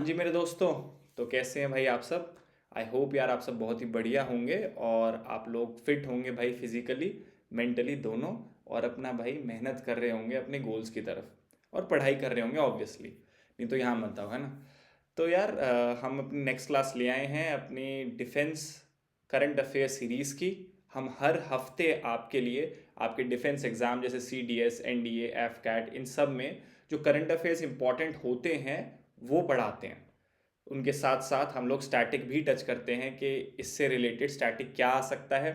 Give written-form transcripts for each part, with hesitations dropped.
जी मेरे दोस्तों। तो कैसे हैं भाई आप सब। आई होप यार आप सब बहुत ही बढ़िया होंगे और आप लोग फिट होंगे भाई, फिजिकली मेंटली दोनों। और अपना भाई मेहनत कर रहे होंगे अपने गोल्स की तरफ और पढ़ाई कर रहे होंगे ऑब्वियसली, नहीं तो यहाँ मत आओ, है ना। तो यार हम अपनी नेक्स्ट क्लास ले आए हैं अपनी डिफेंस करंट अफेयर सीरीज़ की। हम हर हफ्ते आपके लिए आपके डिफेंस एग्ज़ाम जैसे C D S, N D A, F CAT, इन सब में जो करंट अफेयर्स इंपॉर्टेंट होते हैं वो पढ़ाते हैं। उनके साथ साथ हम लोग स्टैटिक भी टच करते हैं कि इससे रिलेटेड स्टैटिक क्या आ सकता है।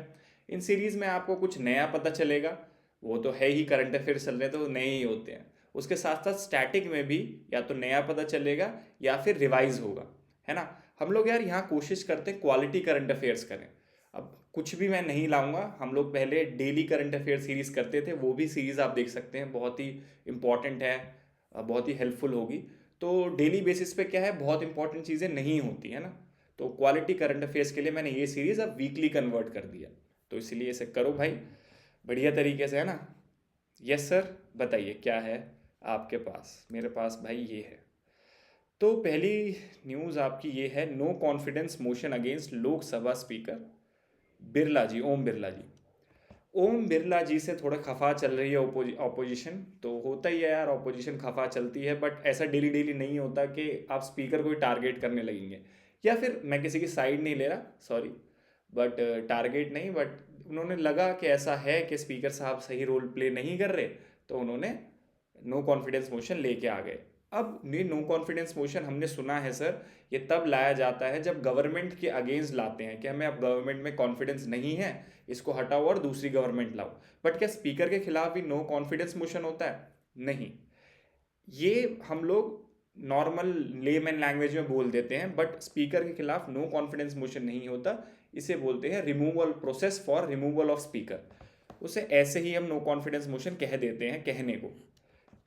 इन सीरीज़ में आपको कुछ नया पता चलेगा। वो तो है ही, करंट अफेयर चल रहे हैं तो नए ही होते हैं। उसके साथ साथ स्टैटिक में भी या तो नया पता चलेगा या फिर रिवाइज होगा, है ना। हम लोग यार यहाँ कोशिश करते हैं क्वालिटी करंट अफेयर्स करें। अब कुछ भी मैं नहीं लाऊंगा। हम लोग पहले डेली करंट अफेयर सीरीज़ करते थे, वो भी सीरीज़ आप देख सकते हैं, बहुत ही इंपॉर्टेंट है, बहुत ही हेल्पफुल होगी। तो डेली बेसिस पे क्या है, बहुत इंपॉर्टेंट चीज़ें नहीं होती है ना। तो क्वालिटी करंट अफेयर्स के लिए मैंने ये सीरीज़ अब वीकली कन्वर्ट कर दिया। तो इसीलिए इसे करो भाई बढ़िया तरीके से, है ना। यस सर, बताइए क्या है आपके पास। मेरे पास भाई ये है। तो पहली न्यूज़ आपकी ये है, no confidence motion against Lok Sabha speaker Birla ji, Om Birla ji. Om Birla ji से थोड़ा खफा चल रही है ऑपोजिशन। तो होता ही है यार, ऑपोजिशन खफा चलती है, बट ऐसा डेली डेली नहीं होता कि आप स्पीकर को ही टारगेट करने लगेंगे। या फिर मैं किसी की साइड नहीं ले रहा, सॉरी, बट टारगेट नहीं, बट उन्होंने लगा कि ऐसा है कि स्पीकर साहब सही रोल प्ले नहीं कर रहे, तो उन्होंने नो कॉन्फिडेंस मोशन लेके आ गए। अब ये नो कॉन्फिडेंस मोशन हमने सुना है सर, ये तब लाया जाता है जब गवर्नमेंट के अगेंस्ट लाते हैं कि हमें अब गवर्नमेंट में कॉन्फिडेंस नहीं है, इसको हटाओ और दूसरी गवर्नमेंट लाओ। बट क्या स्पीकर के खिलाफ भी नो कॉन्फिडेंस मोशन होता है? नहीं। ये हम लोग नॉर्मल लेमैन लैंग्वेज में बोल देते हैं, बट स्पीकर के खिलाफ नो कॉन्फिडेंस मोशन नहीं होता। इसे बोलते हैं removal process for removal of speaker. उसे ऐसे ही हम नो कॉन्फिडेंस मोशन कह देते हैं कहने को।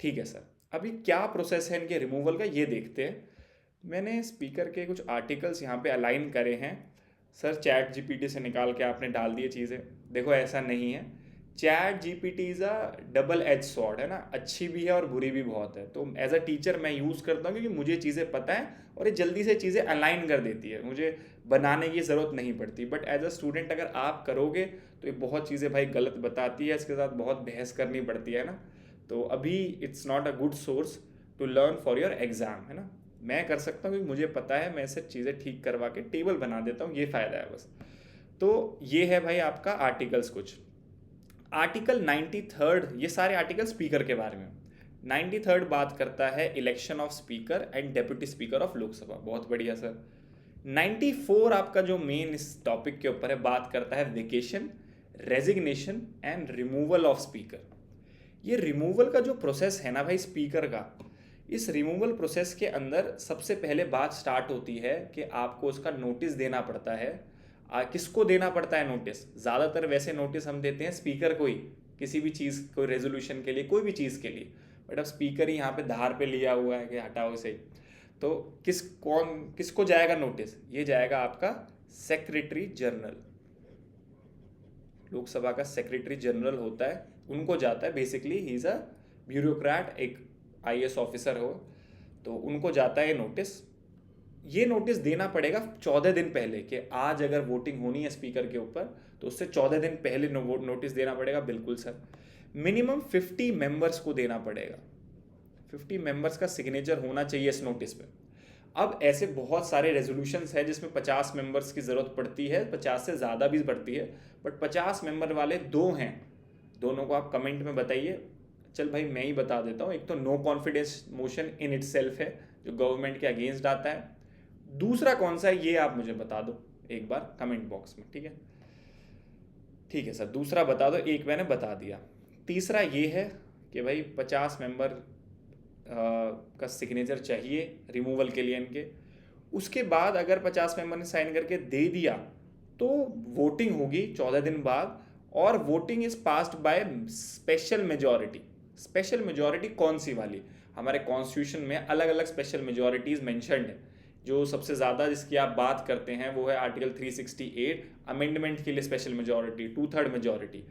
ठीक है सर, अभी क्या प्रोसेस है इनके रिमूवल का ये देखते हैं। मैंने स्पीकर के कुछ आर्टिकल्स यहाँ पे अलाइन करे हैं। सर चैट जीपीटी से निकाल के आपने डाल दिए चीज़ें। देखो ऐसा नहीं है, ChatGPT is a double edge sword, है ना। अच्छी भी है और बुरी भी बहुत है। तो एज अ टीचर मैं यूज़ करता हूँ क्योंकि मुझे चीज़ें पता है और ये जल्दी से चीज़ें अलाइन कर देती है, मुझे बनाने की ज़रूरत नहीं पड़ती। बट एज अ स्टूडेंट अगर आप करोगे तो ये बहुत चीज़ें भाई गलत बताती है, इसके साथ बहुत बहस करनी पड़ती है ना। तो अभी it's not a good source to learn for your exam, है ना। मैं कर सकता हूँ क्योंकि मुझे पता है, मैं ऐसे चीज़ें ठीक करवा के टेबल बना देता हूँ, ये फ़ायदा है बस। तो ये है भाई आपका आर्टिकल्स कुछ। आर्टिकल 93, ये सारे आर्टिकल स्पीकर के बारे में। 93 बात करता है election of speaker and deputy speaker of Lok Sabha. बहुत बढ़िया सर। 94 आपका जो मेन इस टॉपिक के ऊपर है, बात करता है vacation, resignation and removal of speaker. ये रिमूवल का जो प्रोसेस है ना भाई स्पीकर का, इस रिमूवल प्रोसेस के अंदर सबसे पहले बात स्टार्ट होती है कि आपको उसका नोटिस देना पड़ता है। किसको देना पड़ता है नोटिस? ज़्यादातर वैसे नोटिस हम देते हैं स्पीकर को ही, किसी भी चीज़, कोई रेजोल्यूशन के लिए, कोई भी चीज़ के लिए। बट अब स्पीकर ही यहाँ पे धार पे लिया हुआ है कि हटाओ इसे। तो किसको जाएगा नोटिस? ये जाएगा आपका सेक्रेटरी जनरल। लोकसभा का सेक्रेटरी जनरल होता है, उनको जाता है। Basically he is a bureaucrat, एक आईएएस ऑफिसर हो, तो उनको जाता है नोटिस। ये नोटिस देना पड़ेगा 14 दिन पहले, कि आज अगर वोटिंग होनी है स्पीकर के ऊपर तो उससे 14 दिन पहले नोटिस देना पड़ेगा। बिल्कुल सर। मिनिमम 50 मेंबर्स को देना पड़ेगा, 50 मेंबर्स का सिग्नेचर होना चाहिए इस नोटिस पे। अब ऐसे बहुत सारे रेजोल्यूशंस हैं जिसमें 50 मेंबर्स की ज़रूरत पड़ती है, 50 से ज़्यादा भी पड़ती है, बट 50 मेंबर वाले दो हैं। दोनों को आप कमेंट में बताइए। चल भाई मैं ही बता देता हूँ। एक तो no confidence motion in itself है, जो गवर्नमेंट के अगेंस्ट आता है। दूसरा कौन सा है ये आप मुझे बता दो एक बार कमेंट बॉक्स में, ठीक है। ठीक है सर, दूसरा बता दो। एक मैंने बता दिया। तीसरा ये है कि भाई 50 मेंबर का सिग्नेचर चाहिए रिमूवल के लिए इनके। उसके बाद अगर 50 मेंबर ने साइन करके दे दिया तो वोटिंग होगी 14 दिन बाद, और voting is passed by special majority. Special majority कौन सी वाली? हमारे कॉन्स्टिट्यूशन में अलग अलग स्पेशल मेजॉरिटीज मेंशन्ड है। जो सबसे ज़्यादा जिसकी आप बात करते हैं वो है आर्टिकल 368, अमेंडमेंट के लिए स्पेशल मेजॉरिटी, 2/3 मेजॉरिटी।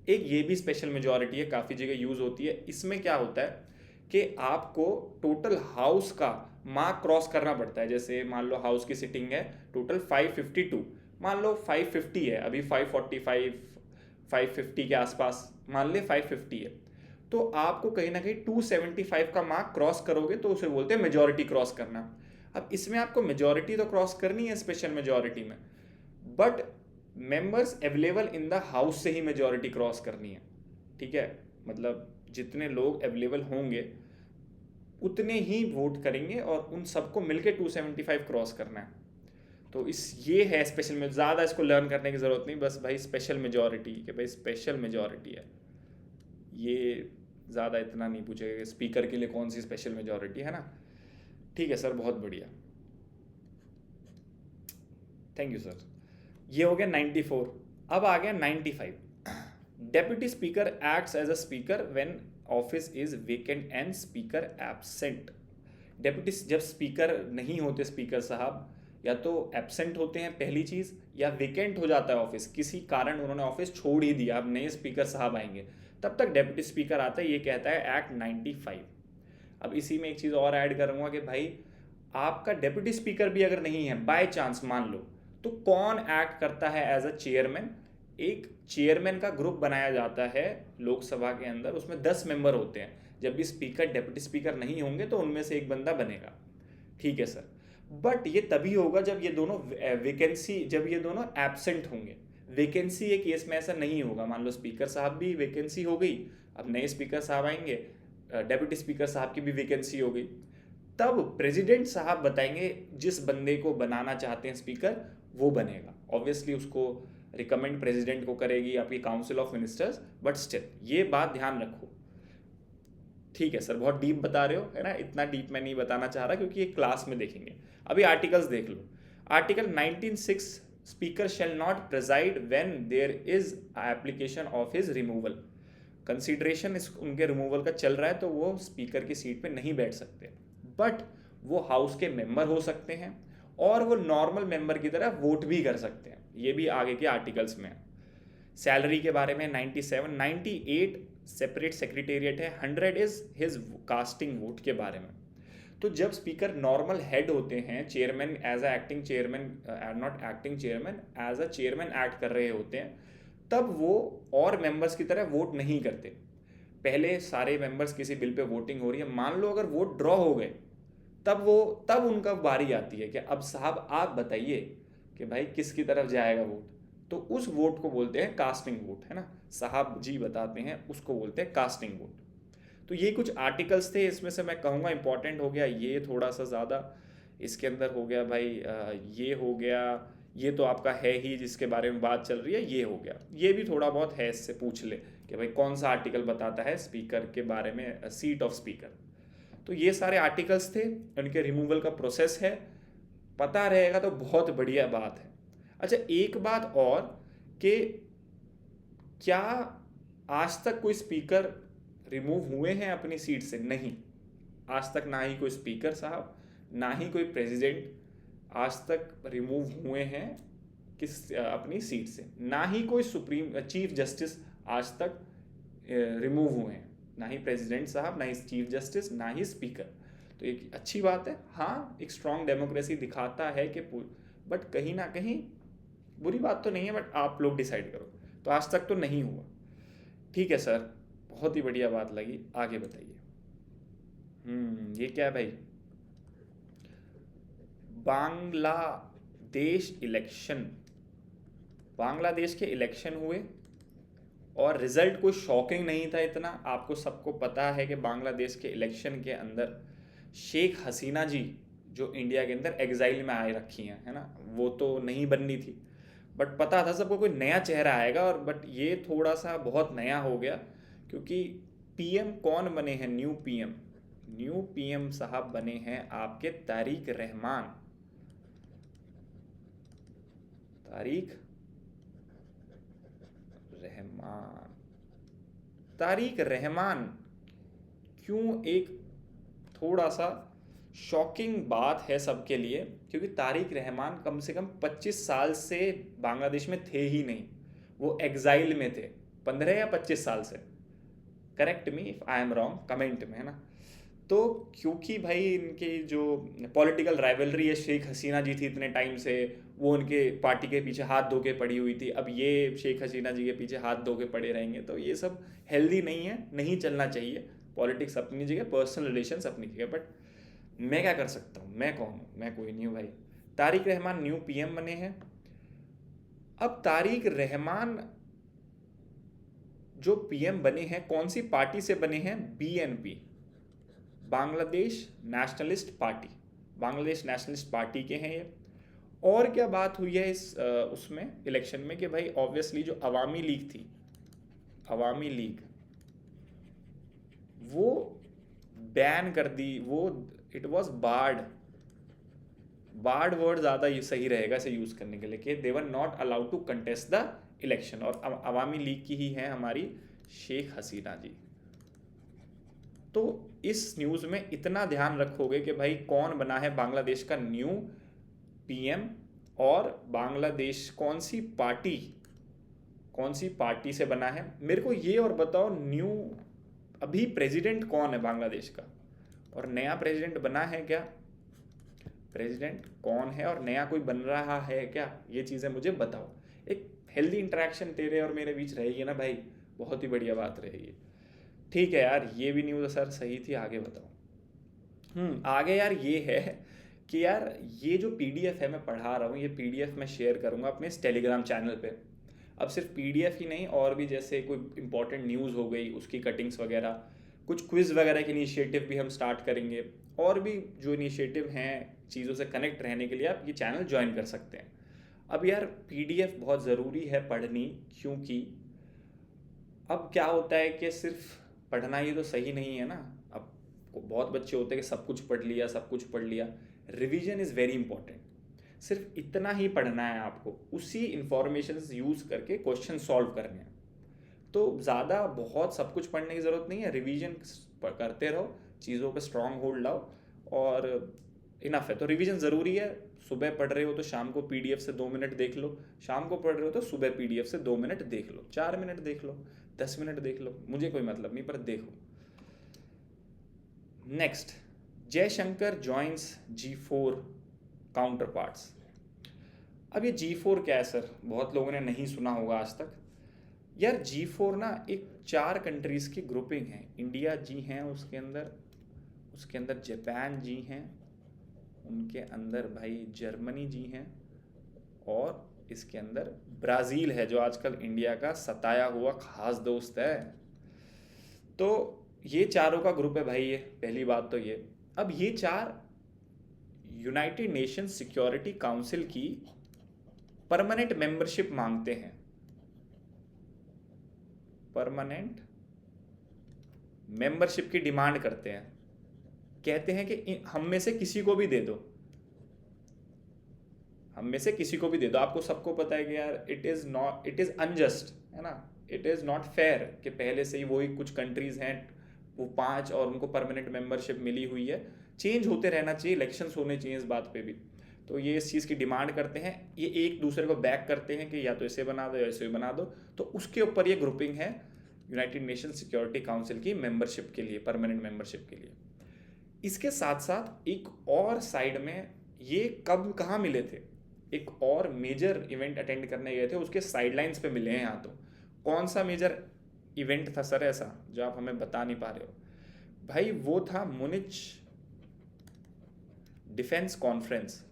एक ये भी स्पेशल मेजॉरिटी है, काफ़ी जगह यूज़ होती है। इसमें क्या होता है कि आपको टोटल हाउस का मार्क क्रॉस करना पड़ता है। जैसे मान लो हाउस की सिटिंग है टोटल 552, मान लो 550 है, अभी 545 550 के आसपास मान ले 550 है, तो आपको कहीं ना कहीं 275 का मार्क क्रॉस करोगे तो उसे बोलते हैं मेजोरिटी क्रॉस करना। अब इसमें आपको मेजोरिटी तो क्रॉस करनी है स्पेशल मेजोरिटी में, but members available in the house से ही मेजोरिटी क्रॉस करनी है। ठीक है, मतलब जितने लोग अवेलेबल होंगे उतने ही वोट करेंगे और उन सबको मिलके 275 क्रॉस करना है। तो इस ये है स्पेशल में, ज़्यादा इसको लर्न करने की ज़रूरत नहीं, बस भाई स्पेशल मेजोरिटी कि भाई स्पेशल मेजोरिटी है, ये ज़्यादा इतना नहीं पूछेगा कि स्पीकर के लिए कौन सी स्पेशल मेजोरिटी है ना। ठीक है सर, बहुत बढ़िया, थैंक यू सर। ये हो गया 94। अब आ गया 95। Deputy speaker acts as a speaker when office is vacant and speaker absent. Deputy जब स्पीकर नहीं होते स्पीकर साहब, या तो एब्सेंट होते हैं पहली चीज़, या वेकेंट हो जाता है ऑफिस, किसी कारण उन्होंने ऑफिस छोड़ ही दिया, अब नए स्पीकर साहब आएंगे, तब तक डेप्यूटी स्पीकर आता है। ये कहता है एक्ट 95। अब इसी में एक चीज़ और ऐड करूँगा कि भाई आपका डेप्यूटी स्पीकर भी अगर नहीं है बाय चांस मान लो, तो कौन एक्ट करता है एज अ चेयरमैन। एक चेयरमैन का ग्रुप बनाया जाता है लोकसभा के अंदर, उसमें 10 मेंबर होते हैं। जब भी स्पीकर डेप्यूटी स्पीकर नहीं होंगे तो उनमें से एक बंदा बनेगा। ठीक है सर, बट ये तभी होगा जब ये दोनों वैकेंसी, जब ये दोनों एब्सेंट होंगे। वैकेंसी के केस में ऐसा नहीं होगा, मान लो स्पीकर साहब भी वैकेंसी हो गई, अब नए स्पीकर साहब आएंगे, डेप्यूटी स्पीकर साहब की भी वैकेंसी हो गई, तब प्रेसिडेंट साहब बताएंगे जिस बंदे को बनाना चाहते हैं स्पीकर वो बनेगा। ऑब्वियसली उसको रिकमेंड प्रेसिडेंट को करेगी आपकी council of ministers, but still ये बात ध्यान रखो। ठीक है सर, बहुत डीप बता रहे हो है ना, इतना डीप मैं नहीं बताना चाह रहा क्योंकि ये क्लास में देखेंगे। अभी आर्टिकल्स देख लो। Article 19(6), speaker shall not preside when there is application of his removal. Consideration उनके रिमूवल का चल रहा है तो वो स्पीकर की सीट पे नहीं बैठ सकते, बट वो हाउस के मेंबर हो सकते हैं और वो नॉर्मल मेंबर की तरह वोट भी कर सकते हैं। ये भी आगे के आर्टिकल्स में। सैलरी के बारे में 97, 98 सेपरेट सेक्रेटेरिएट है, 100 इज हिज कास्टिंग वोट के बारे में। तो जब स्पीकर नॉर्मल हेड होते हैं, chairman as a acting chairman, not acting chairman, as a chairman act कर रहे होते हैं, तब वो और मेंबर्स की तरह वोट नहीं करते। पहले सारे मेंबर्स किसी बिल पे वोटिंग हो रही है, मान लो अगर वोट ड्रॉ हो गए, तब उनका बारी आती है कि अब साहब आप बताइए कि भाई किसकी तरफ जाएगा वोट। तो उस वोट को बोलते हैं कास्टिंग वोट, है ना, साहब जी बताते हैं, उसको बोलते हैं कास्टिंग वोट। तो ये कुछ आर्टिकल्स थे, इसमें से मैं कहूँगा इंपॉर्टेंट हो गया ये थोड़ा सा ज़्यादा, इसके अंदर हो गया भाई ये हो गया, ये तो आपका है ही जिसके बारे में बात चल रही है, ये हो गया, ये भी थोड़ा बहुत है, इससे पूछ ले कि भाई कौन सा आर्टिकल बताता है स्पीकर के बारे में, सीट ऑफ स्पीकर। तो ये सारे आर्टिकल्स थे, उनके रिमूवल का प्रोसेस है, पता रहेगा तो बहुत बढ़िया बात है। अच्छा एक बात और कि क्या आज तक कोई स्पीकर रिमूव हुए हैं अपनी सीट से? नहीं, आज तक ना ही कोई स्पीकर साहब ना ही कोई प्रेसिडेंट आज तक रिमूव हुए हैं किस अपनी सीट से, ना ही कोई सुप्रीम चीफ जस्टिस आज तक रिमूव हुए हैं, ना ही प्रेसिडेंट साहब, ना ही चीफ जस्टिस, ना ही स्पीकर। तो एक अच्छी बात है, हाँ एक स्ट्रॉन्ग डेमोक्रेसी दिखाता है कि, बट कहीं ना कहीं बुरी बात तो नहीं है, बट आप लोग डिसाइड करो। तो आज तक तो नहीं हुआ। ठीक है सर, बहुत ही बढ़िया बात लगी, आगे बताइए। ये क्या है भाई? बांग्लादेश इलेक्शन, बांग्लादेश के इलेक्शन हुए और रिजल्ट कोई शॉकिंग नहीं था इतना। आपको सबको पता है कि बांग्लादेश के इलेक्शन के अंदर शेख हसीना जी जो इंडिया के अंदर एग्जाइल में आए रखी हैं, है ना, वो तो नहीं बननी थी, बट पता था सबको कोई नया चेहरा आएगा। और बट ये थोड़ा सा बहुत नया हो गया क्योंकि पीएम कौन बने हैं? न्यू पीएम साहब बने हैं आपके तारिक रहमान। तारिक रहमान क्यों एक थोड़ा सा शॉकिंग बात है सबके लिए, क्योंकि तारिक रहमान कम से कम 25 साल से बांग्लादेश में थे ही नहीं, वो एग्जाइल में थे 15 या 25 साल से। Correct me if I am wrong, comment में, है ना। तो क्योंकि भाई इनके जो पॉलिटिकल राइवलरी है, शेख हसीना जी थी इतने टाइम से, वो उनके पार्टी के पीछे हाथ धो के पड़ी हुई थी, अब ये शेख हसीना जी के पीछे हाथ धो के पड़े रहेंगे, तो ये सब हेल्दी नहीं है, नहीं चलना चाहिए। पॉलिटिक्स अपनी जगह, पर्सनल रिलेशंस अपनी जगह, बट मैं क्या कर सकता हूँ, मैं कौन हूँ, मैं कोई नहीं हूँ भाई। तारिक रहमान न्यू पीएम बने हैं। अब तारिक रहमान जो पीएम बने हैं, कौन सी पार्टी से बने हैं? BNP, Bangladesh nationalist party, Bangladesh nationalist party के हैं ये। और क्या बात हुई है इस उसमें इलेक्शन में कि भाई ऑब्वियसली जो अवामी लीग थी, अवामी लीग, वो बैन कर दी, वो it was barred, barred word ज़्यादा सही रहेगा इसे यूज़ करने के लिए, कि they were not allowed to contest the election. और अवामी लीग की ही हैं हमारी शेख हसीना जी। तो इस न्यूज़ में इतना ध्यान रखोगे कि भाई कौन बना है बांग्लादेश का न्यू पीएम, और बांग्लादेश कौन सी पार्टी से बना है। मेरे को ये और बताओ, न्यू अभी प्रेसिडेंट कौन है बांग्लादेश का, और नया प्रेसिडेंट बना है क्या? प्रेसिडेंट कौन है और नया कोई बन रहा है क्या? ये चीज़ें मुझे बताओ। एक हेल्दी इंटरेक्शन तेरे और मेरे बीच रहेगी ना भाई, बहुत ही बढ़िया बात रहेगी। ठीक है यार, ये भी न्यूज़ सर सही थी, आगे बताओ। आगे यार ये है कि यार ये जो पीडीएफ है मैं पढ़ा रहा हूँ, ये पीडीएफ मैं शेयर करूँगा अपने इस टेलीग्राम चैनल पे। अब सिर्फ पीडीएफ ही नहीं, और भी जैसे कोई इंपॉर्टेंट न्यूज़ हो गई उसकी कटिंग्स वगैरह, कुछ क्विज़ वगैरह के इनिशिएटिव भी हम स्टार्ट करेंगे, और भी जो इनिशिएटिव हैं चीज़ों से कनेक्ट रहने के लिए आप ये चैनल ज्वाइन कर सकते हैं। अब यार पीडीएफ बहुत ज़रूरी है पढ़नी, क्योंकि अब क्या होता है कि सिर्फ पढ़ना ही तो सही नहीं है ना। अब बहुत बच्चे होते हैं कि सब कुछ पढ़ लिया, सब कुछ पढ़ लिया। Revision is very important. सिर्फ इतना ही पढ़ना है आपको, उसी इंफॉर्मेशन यूज़ करके क्वेश्चन सॉल्व करने हैं। तो ज़्यादा बहुत सब कुछ पढ़ने की ज़रूरत नहीं है, रिवीजन करते रहो, चीज़ों पे स्ट्रॉन्ग होल्ड लाओ, और इनफ है। तो रिवीजन ज़रूरी है। सुबह पढ़ रहे हो तो शाम को पीडीएफ से 2 मिनट देख लो, शाम को पढ़ रहे हो तो सुबह पीडीएफ से 2 मिनट देख लो, 4 मिनट देख लो, 10 मिनट देख लो, मुझे कोई मतलब नहीं, पर देखो। Next, Jaishankar joins G4 counter parts. अब ये G4 क्या है सर? बहुत लोगों ने नहीं सुना होगा आज तक। यार G4 ना एक 4 कंट्रीज़ की ग्रुपिंग है। इंडिया जी हैं उसके अंदर जापान जी हैं, उनके अंदर भाई जर्मनी जी हैं, और इसके अंदर ब्राज़ील है जो आजकल इंडिया का सताया हुआ खास दोस्त है। तो ये चारों का ग्रुप है भाई ये, पहली बात तो ये। अब ये 4 यूनाइटेड नेशंस सिक्योरिटी काउंसिल की परमानेंट मेंबरशिप मांगते हैं, परमानेंट मेंबरशिप की डिमांड करते हैं। कहते हैं कि हम में से किसी को भी दे दो, हम में से किसी को भी दे दो। आपको सबको पता है कि यार इट इज़ अनजस्ट, है ना, इट इज़ नॉट फेयर कि पहले से ही वही कुछ कंट्रीज़ हैं वो 5 और उनको परमानेंट मेंबरशिप मिली हुई है। चेंज होते रहना चाहिए, इलेक्शंस होने चाहिए इस बात पे भी। तो ये इस चीज़ की डिमांड करते हैं, ये एक दूसरे को बैक करते हैं कि या तो इसे बना दो या इसे बना दो। तो उसके ऊपर ये ग्रुपिंग है यूनाइटेड नेशन सिक्योरिटी काउंसिल की मेंबरशिप के लिए, परमानेंट मेंबरशिप के लिए। इसके साथ साथ एक और साइड में ये कब कहाँ मिले थे, एक और मेजर इवेंट अटेंड करने गए थे, उसके साइडलाइंस पे मिले हैं यहाँ। तो कौन सा मेजर इवेंट था सर ऐसा जो आप हमें बता नहीं पा रहे हो? भाई वो था मुनिच डिफेंस कॉन्फ्रेंस।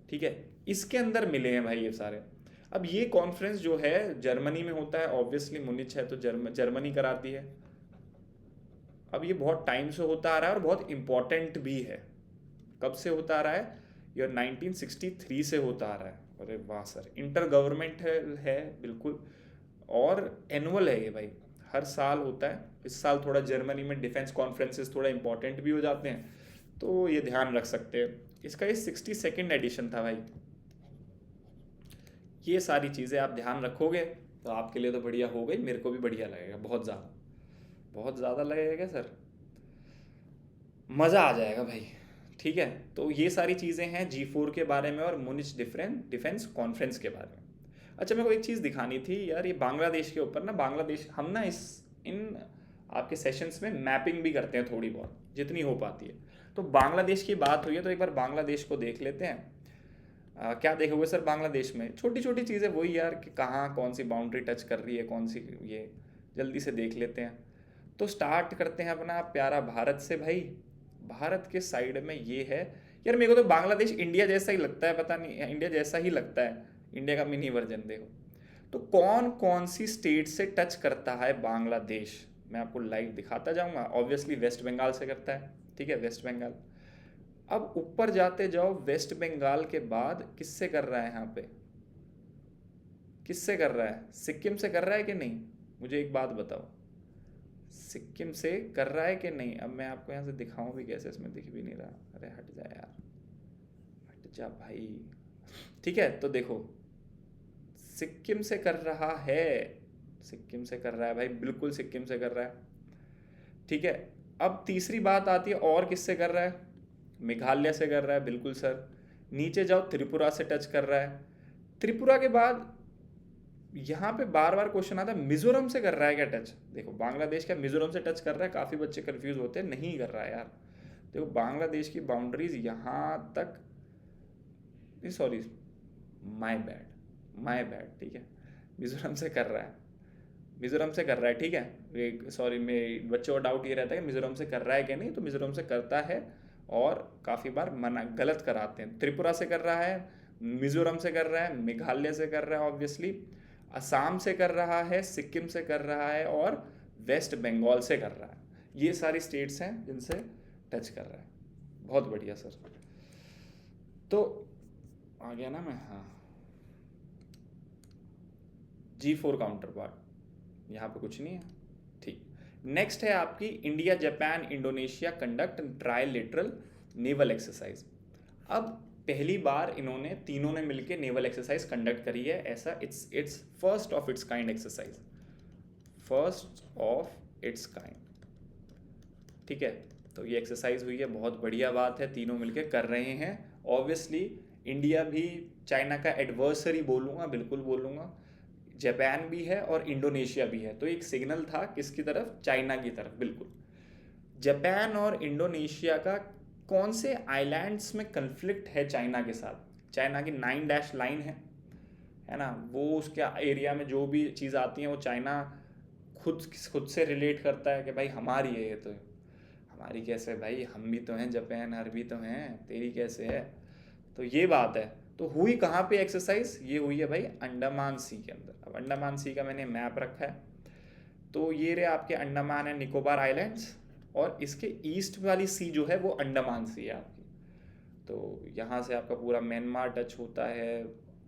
ठीक है, इसके अंदर मिले हैं भाई ये सारे। अब ये कॉन्फ्रेंस जो है जर्मनी में होता है, ऑब्वियसली मुनिच है तो जर्मनी कराती है। अब ये बहुत टाइम से होता आ रहा है और बहुत इम्पोर्टेंट भी है। कब से होता आ रहा है? ये 1963 से होता आ रहा है। अरे वाह सर, इंटर गवर्नमेंट है बिल्कुल, और एनुअल है ये भाई, हर साल होता है। इस साल थोड़ा जर्मनी में डिफेंस कॉन्फ्रेंसेस थोड़ा इंपॉर्टेंट भी हो जाते हैं, तो ये ध्यान रख सकते हैं। इसका ये 62nd एडिशन था भाई। ये सारी चीज़ें आप ध्यान रखोगे तो आपके लिए तो बढ़िया हो गई, मेरे को भी बढ़िया लगेगा, बहुत ज़्यादा लगेगा सर, मज़ा आ जाएगा भाई। ठीक है, तो ये सारी चीज़ें हैं G4 के बारे में और मुनिच डिफेंस कॉन्फ्रेंस के बारे में। अच्छा, मेरे को एक चीज़ दिखानी थी यार, ये बांग्लादेश के ऊपर ना, बांग्लादेश हम ना इस इन आपके सेशंस में मैपिंग भी करते हैं थोड़ी बहुत जितनी हो पाती है। तो बांग्लादेश की बात हुई है तो एक बार बांग्लादेश को देख लेते हैं। क्या देखोगे सर बांग्लादेश में? छोटी छोटी चीज़ें वही यार, कि कहाँ कौन सी बाउंड्री टच कर रही है, कौन सी ये, जल्दी से देख लेते हैं। तो स्टार्ट करते हैं अपना प्यारा भारत से भाई। भारत के साइड में ये है यार, मेरे को तो बांग्लादेश इंडिया जैसा ही लगता है, पता नहीं, इंडिया जैसा ही लगता है, इंडिया का मिनी वर्जन देखो। तो कौन कौन सी स्टेट से टच करता है बांग्लादेश, मैं आपको लाइव दिखाता जाऊंगा। ऑब्वियसली वेस्ट बंगाल से करता है, ठीक है, वेस्ट बंगाल। अब ऊपर जाते जाओ, वेस्ट बंगाल के बाद किससे कर रहा है यहाँ पे, किससे कर रहा है? सिक्किम से कर रहा है कि नहीं? मुझे एक बात बताओ, सिक्किम से कर रहा है कि नहीं? अब मैं आपको यहाँ से दिखाऊं भी कैसे, इसमें दिख भी नहीं रहा। अरे हट जा यार, हट जा भाई। ठीक है, तो देखो, सिक्किम से कर रहा है, सिक्किम से कर रहा है भाई, बिल्कुल सिक्किम से कर रहा है। ठीक है, अब तीसरी बात आती है, और किससे कर रहा है? मेघालय से कर रहा है, बिल्कुल सर। नीचे जाओ, त्रिपुरा से टच कर रहा है। त्रिपुरा के बाद यहाँ पे बार बार क्वेश्चन आता है, मिजोरम से कर रहा है क्या टच? देखो, बांग्लादेश क्या मिजोरम से टच कर रहा है? काफ़ी बच्चे कंफ्यूज होते हैं, नहीं कर रहा है यार। देखो, बांग्लादेश की बाउंड्रीज यहाँ तक, sorry, my bad, my bad, ठीक है, मिजोरम से कर रहा है, मिजोरम से कर रहा है, ठीक है। सॉरी, मैं बच्चों को डाउट ये रहता है कि मिजोरम से कर रहा है कि नहीं, तो मिजोरम से करता है, और काफ़ी बार मना गलत कराते हैं। त्रिपुरा से कर रहा है, मिजोरम से कर रहा है, मेघालय से कर रहा है ऑब्वियसली, असम से कर रहा है, सिक्किम से कर रहा है, और वेस्ट बंगाल से कर रहा है। ये सारी स्टेट्स हैं जिनसे टच कर रहा है। बहुत बढ़िया सर। तो आ गया ना मैं? हाँ, G4 काउंटर पार्ट, यहाँ पे कुछ नहीं है, ठीक। नेक्स्ट है आपकी India Japan Indonesia conduct trilateral naval exercise. अब पहली बार इन्होंने तीनों ने मिलकर नेवल एक्सरसाइज कंडक्ट करी है, ऐसा it's first of its kind exercise, first of its kind, ठीक है। तो ये एक्सरसाइज हुई है, बहुत बढ़िया बात है, तीनों मिलकर कर रहे हैं। ऑब्वियसली इंडिया भी चाइना का एडवर्सरी बोलूँगा, बिल्कुल बोलूँगा, जापान भी है और इंडोनेशिया भी है, तो एक सिग्नल था किसकी तरफ? चाइना की तरफ, बिल्कुल। जापान और इंडोनेशिया का कौन से आइलैंड्स में कन्फ्लिक्ट है चाइना के साथ? चाइना की 9 डैश लाइन है ना, वो उसके एरिया में जो भी चीज़ आती है वो चाइना खुद से रिलेट करता है कि भाई हमारी है ये, तो हमारी कैसे भाई, हम भी तो हैं, जापान हर भी तो हैं, तेरी कैसे है? तो ये बात है। तो हुई कहाँ पे एक्सरसाइज? ये हुई है भाई अंडमान सी के अंदर। अब अंडमान सी का मैंने मैप रखा है, तो ये रहे आपके अंडमान एंड निकोबार आइलैंड्स, और इसके ईस्ट वाली सी जो है वो अंडमान सी है आपकी। तो यहाँ से आपका पूरा म्यांमार टच होता है,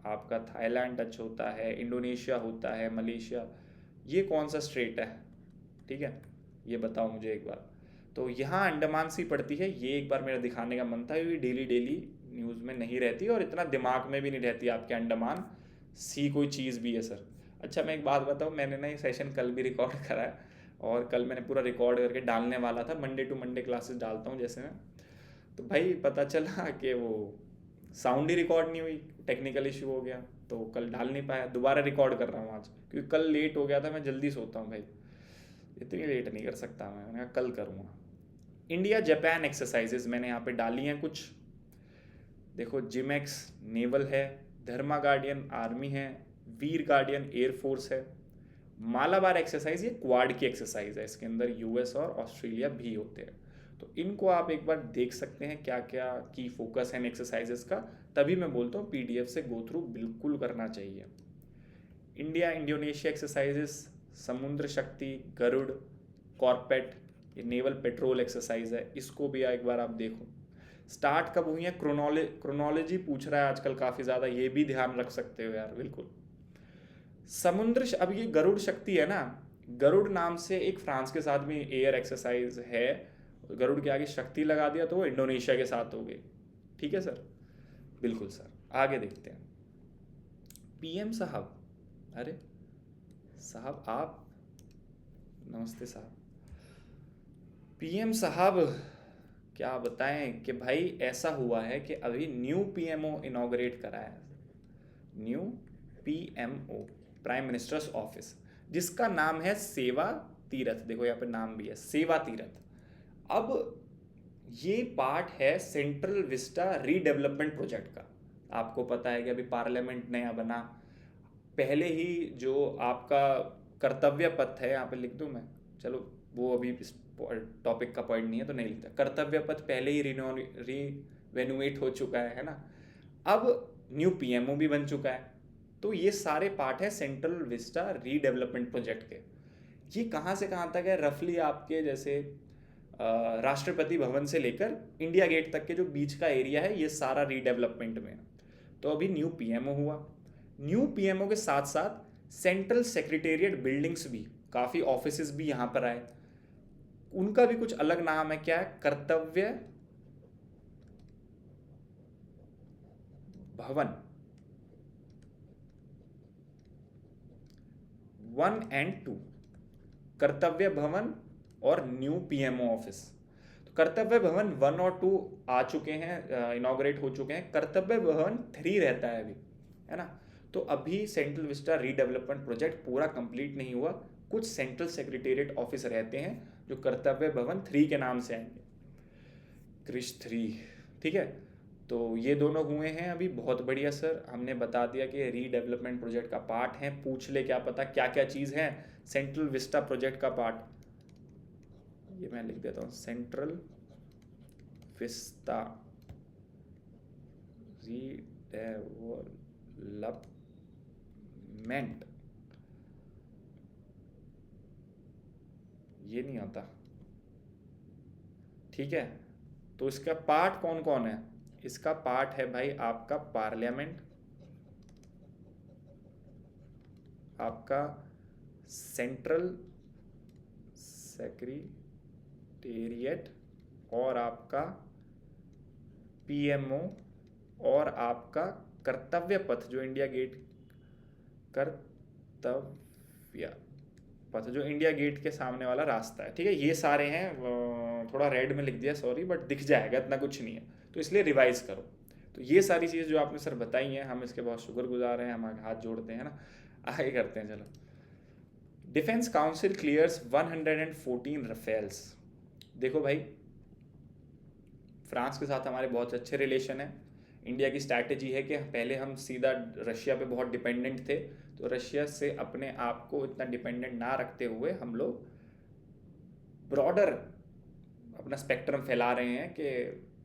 आपका थाईलैंड टच होता है, इंडोनेशिया होता है, मलेशिया। ये कौन सा स्ट्रेट है, ठीक है, ये बताओ मुझे एक बार। तो यहाँ अंडमान सी पड़ती है, ये एक बार मेरा दिखाने का मन था, क्योंकि डेली डेली न्यूज़ में नहीं रहती और इतना दिमाग में भी नहीं रहती आपके अंडमान सी कोई चीज़ भी है सर। अच्छा, मैं एक बात बताऊँ, मैंने ना ये सेशन कल भी रिकॉर्ड करा है, और कल मैंने पूरा रिकॉर्ड करके डालने वाला था, मंडे टू मंडे क्लासेस डालता हूँ जैसे मैं। तो भाई पता चला कि वो साउंड ही रिकॉर्ड नहीं हुई, टेक्निकल इशू हो गया, तो कल डाल नहीं पाया। दोबारा रिकॉर्ड कर रहा हूँ आज, क्योंकि कल लेट हो गया था, मैं जल्दी सोता हूँ भाई, इतनी लेट नहीं कर सकता मैंने कहा कल करूँगा। इंडिया जापान एक्सरसाइजेज मैंने यहाँ पे डाली हैं कुछ, देखो, जिमेक्स नेवल है, धर्मा गार्डियन आर्मी है, वीर गार्डियन एयरफोर्स है, मालाबार एक्सरसाइज ये क्वाड की एक्सरसाइज है, इसके अंदर यूएस और ऑस्ट्रेलिया भी होते हैं। तो इनको आप एक बार देख सकते हैं क्या क्या की फोकस है इन एक्सरसाइजेस का, तभी मैं बोलता हूँ पीडीएफ से गो थ्रू बिल्कुल करना चाहिए। इंडिया इंडोनेशिया एक्सरसाइजेस, समुद्र शक्ति, गरुड़, कॉर्पेट, ये नेवल पेट्रोल एक्सरसाइज है, इसको भी एक बार आप देखो। स्टार्ट कब हुई है? क्रोनोलॉजी पूछ रहा है आजकल काफ़ी ज़्यादा, ये भी ध्यान रख सकते हो यार, बिल्कुल। अब ये गरुड़ शक्ति है ना, गरुड़ नाम से एक फ्रांस के साथ भी एयर एक्सरसाइज है, गरुड़ के आगे शक्ति लगा दिया तो वो इंडोनेशिया के साथ हो गई, ठीक है सर, बिल्कुल सर। आगे देखते हैं। पीएम साहब, अरे साहब आप, नमस्ते साहब। पीएम साहब क्या बताएं कि भाई ऐसा हुआ है कि अभी न्यू पीएमओ इनॉग्रेट करा है, new PMO, prime minister's office, जिसका नाम है सेवा तीरथ। देखो यहाँ पे नाम भी है सेवा तीरथ। अब ये पार्ट है सेंट्रल विस्टा रीडेवलपमेंट प्रोजेक्ट का। आपको पता है कि अभी पार्लियामेंट नया बना, पहले ही जो आपका कर्तव्य पथ है, यहाँ पे लिख दूँ मैं, चलो वो अभी इस टॉपिक का पॉइंट नहीं है तो नहीं लिखता। कर्तव्य पथ पहले ही रिवेनुएट हो चुका है ना। अब न्यू PMO भी बन चुका है। तो ये सारे पार्ट है सेंट्रल विस्टा रीडेवलपमेंट प्रोजेक्ट के। ये कहाँ से कहाँ तक है, रफली आपके जैसे राष्ट्रपति भवन से लेकर इंडिया गेट तक के जो बीच का एरिया है, ये सारा रीडेवलपमेंट में है। तो अभी न्यू PMO हुआ, न्यू PMO के साथ साथ सेंट्रल सेक्रेटेरिएट बिल्डिंग्स भी, काफ़ी ऑफिसेज भी यहाँ पर आए। उनका भी कुछ अलग नाम है, क्या है, कर्तव्य भवन 1 and 2, कर्तव्य भवन और न्यू PMO ऑफिस। तो कर्तव्य भवन 1 और 2 आ चुके हैं, इनॉग्रेट हो चुके हैं। कर्तव्य भवन 3 रहता है अभी, है ना। तो अभी सेंट्रल विस्टा रीडेवलपमेंट प्रोजेक्ट पूरा कंप्लीट नहीं हुआ। कुछ सेंट्रल सेक्रेटेरिएट ऑफिस रहते हैं जो कर्तव्य भवन 3 के नाम से आएंगे, क्रिश 3, ठीक है। तो ये दोनों हुए हैं अभी, बहुत बढ़िया सर, हमने बता दिया कि रीडेवलपमेंट प्रोजेक्ट का पार्ट है। पूछ ले क्या पता क्या क्या चीज़ है सेंट्रल विस्टा प्रोजेक्ट का पार्ट। ये मैं लिख देता हूँ, सेंट्रल विस्टा रीडेवलपमेंट, ये नहीं होता, ठीक है। तो इसका पार्ट कौन कौन है, इसका पार्ट है भाई आपका पार्लियामेंट, आपका सेंट्रल सेक्रेटेरिएट और आपका PMO और आपका कर्तव्य पथ जो इंडिया गेट, कर्तव्य पथ जो इंडिया गेट के सामने वाला रास्ता है, ठीक है। ये सारे हैं, थोड़ा रेड में लिख दिया सॉरी, बट दिख जाएगा, इतना कुछ नहीं है, तो इसलिए रिवाइज करो। तो ये सारी चीज़ जो आपने सर बताई हैं, हम इसके बहुत शुक्रगुजार हैं, हम हाथ जोड़ते हैं ना। आगे करते हैं, चलो। Defence council clears 114 रफेल्स। देखो भाई, फ्रांस के साथ हमारे बहुत अच्छे रिलेशन है। इंडिया की स्ट्रैटेजी है कि पहले हम सीधा रशिया पे बहुत डिपेंडेंट थे, तो रशिया से अपने आप को इतना डिपेंडेंट ना रखते हुए हम लोग ब्रॉडर अपना स्पेक्ट्रम फैला रहे हैं कि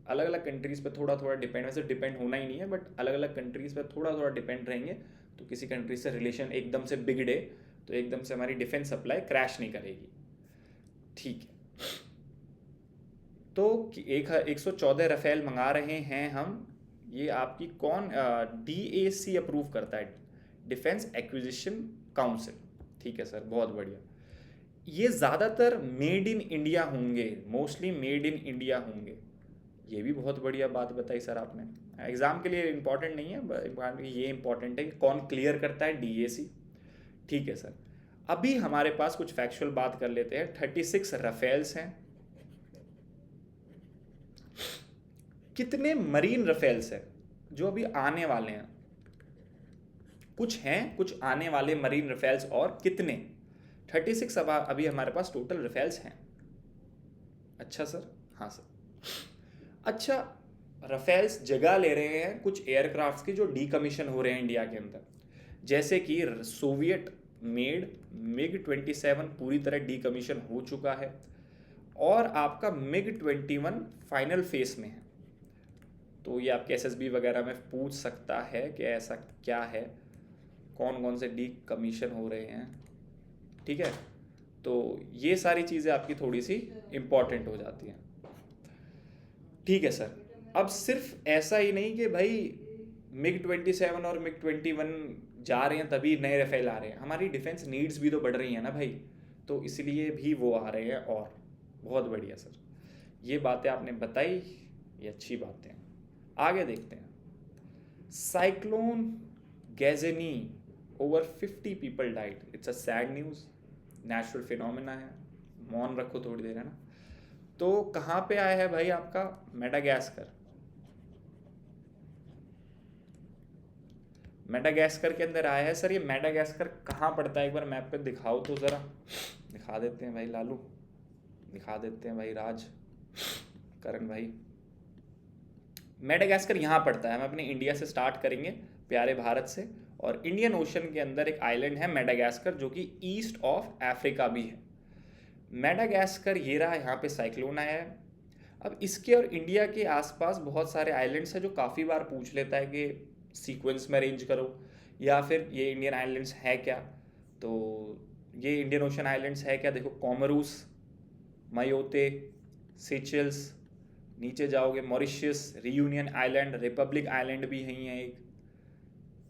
अलग अलग कंट्रीज़ पे थोड़ा थोड़ा डिपेंड, वैसे डिपेंड होना ही नहीं है, बट अलग अलग कंट्रीज़ पे थोड़ा थोड़ा डिपेंड रहेंगे। तो किसी कंट्री से रिलेशन एकदम से बिगड़े तो एकदम से हमारी डिफेंस सप्लाई क्रैश नहीं करेगी, ठीक है। तो 114 रफेल मंगा रहे हैं हम। ये आपकी कौन, DAC अप्रूव करता है, डिफेंस एक्विजिशन काउंसिल, ठीक है सर, बहुत बढ़िया। ये ज़्यादातर मेड इन इंडिया होंगे, मोस्टली मेड इन इंडिया होंगे। ये भी बहुत बढ़िया बात बताई सर आपने। एग्ज़ाम के लिए इम्पॉर्टेंट नहीं है, ये इम्पॉर्टेंट है कि कौन क्लियर करता है, DAC, ठीक है सर। अभी हमारे पास कुछ फैक्चुअल बात कर लेते हैं। 36 रफेल्स हैं। कितने मरीन रफेल्स हैं जो अभी आने वाले हैं, कुछ हैं, कुछ आने वाले मरीन रफेल्स, और कितने, 36 अभी हमारे पास टोटल रफेल्स हैं। अच्छा सर, हाँ सर। अच्छा, रफेल्स जगह ले रहे हैं कुछ एयरक्राफ्ट्स की जो डीकमीशन हो रहे हैं इंडिया के अंदर, जैसे कि सोवियत मेड MiG-27 पूरी तरह डीकमीशन हो चुका है, और आपका MiG-21 फाइनल फेस में है। तो ये आपके SSB वगैरह में पूछ सकता है कि ऐसा क्या है, कौन कौन से डीकमीशन हो रहे हैं, ठीक है। तो ये सारी चीज़ें आपकी थोड़ी सी इम्पॉर्टेंट हो जाती हैं, ठीक है सर। अब सिर्फ ऐसा ही नहीं कि भाई MiG-27 और MiG-21 जा रहे हैं तभी नए रफेल आ रहे हैं, हमारी डिफेंस नीड्स भी तो बढ़ रही हैं ना भाई, तो इसलिए भी वो आ रहे हैं। और बहुत बढ़िया सर, ये बातें आपने बताई, ये अच्छी बातें हैं। आगे देखते हैं। Cyclone Gezani, over 50 people died, it's a sad news, natural phenomena है, मौन रखो थोड़ी देर, है ना। तो कहाँ पे आया है भाई आपका, मेडागास्कर। मेडागास्कर के अंदर आया है। सर ये मेडागास्कर कहाँ पड़ता है, एक बार मैप पे दिखाओ तो ज़रा। दिखा देते हैं भाई लालू, दिखा देते हैं भाई राज, करण भाई। मेडागास्कर यहाँ पड़ता है। हम अपने इंडिया से स्टार्ट करेंगे, प्यारे भारत से, और इंडियन ओशन के अंदर एक आइलैंड है मेडागास्कर, जो कि ईस्ट ऑफ अफ्रीका भी है। मेडागास्कर ये रहा, यहाँ पे साइक्लोन आया है। अब इसके और इंडिया के आसपास बहुत सारे आइलैंड्स हैं जो काफ़ी बार पूछ लेता है कि सीक्वेंस में अरेंज करो, या फिर ये इंडियन आइलैंड्स है क्या। तो ये इंडियन ओशन आइलैंड्स है क्या, देखो कॉमरूस, मायोते, सेचेल्स, नीचे जाओगे Mauritius, reunion island, Republic island भी है एक,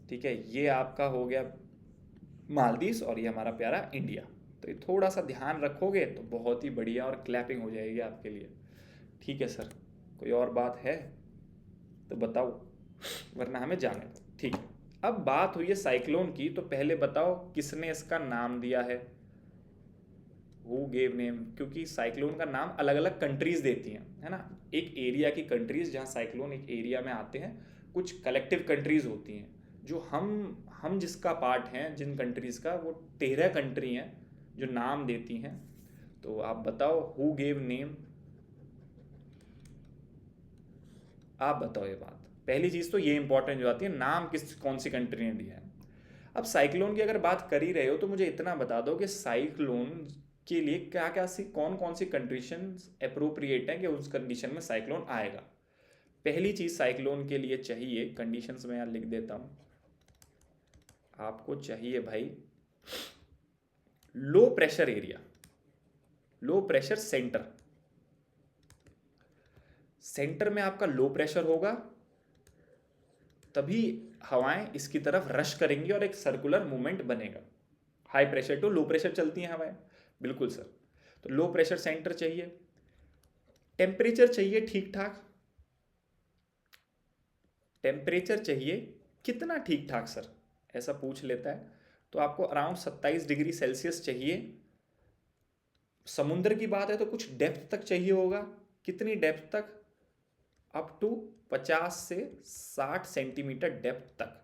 ठीक है। ये आपका हो गया मालदीव्स, और ये हमारा प्यारा इंडिया। तो ये थोड़ा सा ध्यान रखोगे तो बहुत ही बढ़िया, और क्लैपिंग हो जाएगी आपके लिए। ठीक है सर, कोई और बात है तो बताओ, वरना हमें जाने दो। ठीक है, अब बात हुई है साइक्लोन की, तो पहले बताओ किसने इसका नाम दिया है, हु गेव नेम। क्योंकि साइक्लोन का नाम अलग अलग कंट्रीज देती हैं, है ना। एक एरिया की कंट्रीज, जहाँ साइक्लोन एक एरिया में आते हैं, कुछ कलेक्टिव कंट्रीज होती हैं, जो हम जिसका पार्ट हैं, जिन कंट्रीज का, वो 13 कंट्री हैं जो नाम देती हैं। तो आप बताओ हु गेव नेम, आप बताओ ये बात। पहली चीज़ तो ये इंपॉर्टेंट जो आती है, नाम कौन सी कंट्री ने दिया है। अब साइक्लोन की अगर बात कर ही रहे हो तो मुझे इतना बता दो कि साइक्लोन के लिए क्या क्या कौन कौन सी कंडीशन अप्रोप्रिएट है कि उस कंडीशन में साइक्लोन आएगा। पहली चीज़ साइक्लोन के लिए चाहिए, कंडीशंस में यहाँ लिख देता हूँ, आपको चाहिए भाई लो प्रेशर एरिया, लो प्रेशर सेंटर। सेंटर में आपका लो प्रेशर होगा, तभी हवाएं इसकी तरफ रश करेंगी और एक सर्कुलर मूवमेंट बनेगा। High pressure to low pressure चलती हैं हवाएं, बिल्कुल सर। तो लो प्रेशर सेंटर चाहिए। टेम्परेचर चाहिए ठीक ठाक। टेम्परेचर चाहिए कितना ठीक ठाक सर, ऐसा पूछ लेता है। तो आपको अराउंड 27 डिग्री सेल्सियस चाहिए। समुद्र की बात है तो कुछ डेप्थ तक चाहिए होगा। कितनी डेप्थ तक, अप टू 50 से 60 सेंटीमीटर डेप्थ तक।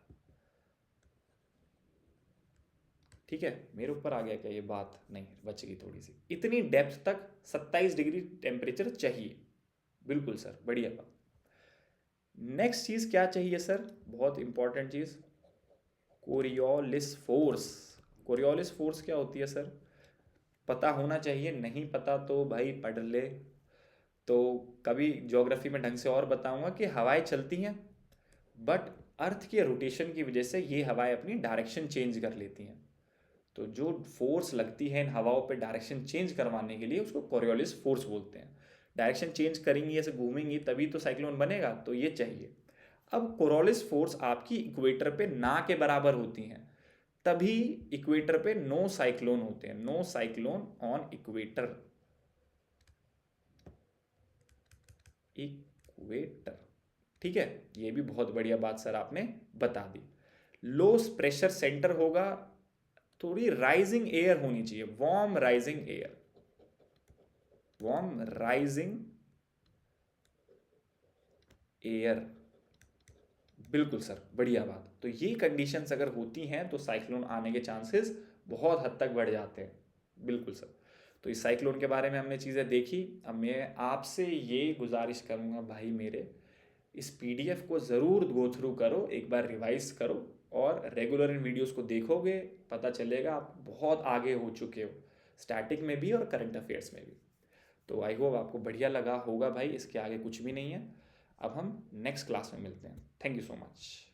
ठीक है, मेरे ऊपर आ गया क्या ये बात, नहीं बच गई थोड़ी सी। इतनी डेप्थ तक 27 डिग्री टेम्परेचर चाहिए, बिल्कुल सर, बढ़िया बात। नेक्स्ट चीज क्या चाहिए सर, बहुत इंपॉर्टेंट चीज, कोरियोलिस फोर्स। कोरियोलिस फोर्स क्या होती है सर, पता होना चाहिए, नहीं पता तो भाई पढ़ ले। तो कभी ज्योग्राफी में ढंग से और बताऊंगा कि हवाएं चलती हैं, बट अर्थ के रोटेशन की वजह से ये हवाएं अपनी डायरेक्शन चेंज कर लेती हैं। तो जो फोर्स लगती है इन हवाओं पे डायरेक्शन चेंज करवाने के लिए, उसको कोरियोलिस फोर्स बोलते हैं। डायरेक्शन चेंज करेंगी, ऐसे घूमेंगी, तभी तो साइक्लोन बनेगा, तो ये चाहिए। अब कोरियोलिस फोर्स आपकी इक्वेटर पे ना के बराबर होती हैं, तभी इक्वेटर पे नो साइक्लोन होते हैं। No cyclone on equator, equator. ठीक है, ये भी बहुत बढ़िया बात सर आपने बता दी। लो प्रेशर सेंटर होगा, थोड़ी राइजिंग एयर होनी चाहिए, warm rising air, warm rising air, बिल्कुल सर, बढ़िया बात। तो ये कंडीशंस अगर होती हैं तो साइक्लोन आने के चांसेस बहुत हद तक बढ़ जाते हैं, बिल्कुल सर। तो इस साइक्लोन के बारे में हमने चीज़ें देखी। अब मैं आपसे ये गुजारिश करूँगा भाई मेरे, इस पीडीएफ को ज़रूर गो थ्रू करो, एक बार रिवाइज करो, और रेगुलर इन वीडियोस को देखोगे, पता चलेगा आप बहुत आगे हो चुके हो, स्टैटिक में भी और करंट अफेयर्स में भी। तो आई होप आपको बढ़िया लगा होगा भाई, इसके आगे कुछ भी नहीं है। अब हम नेक्स्ट क्लास में मिलते हैं। Thank you so much.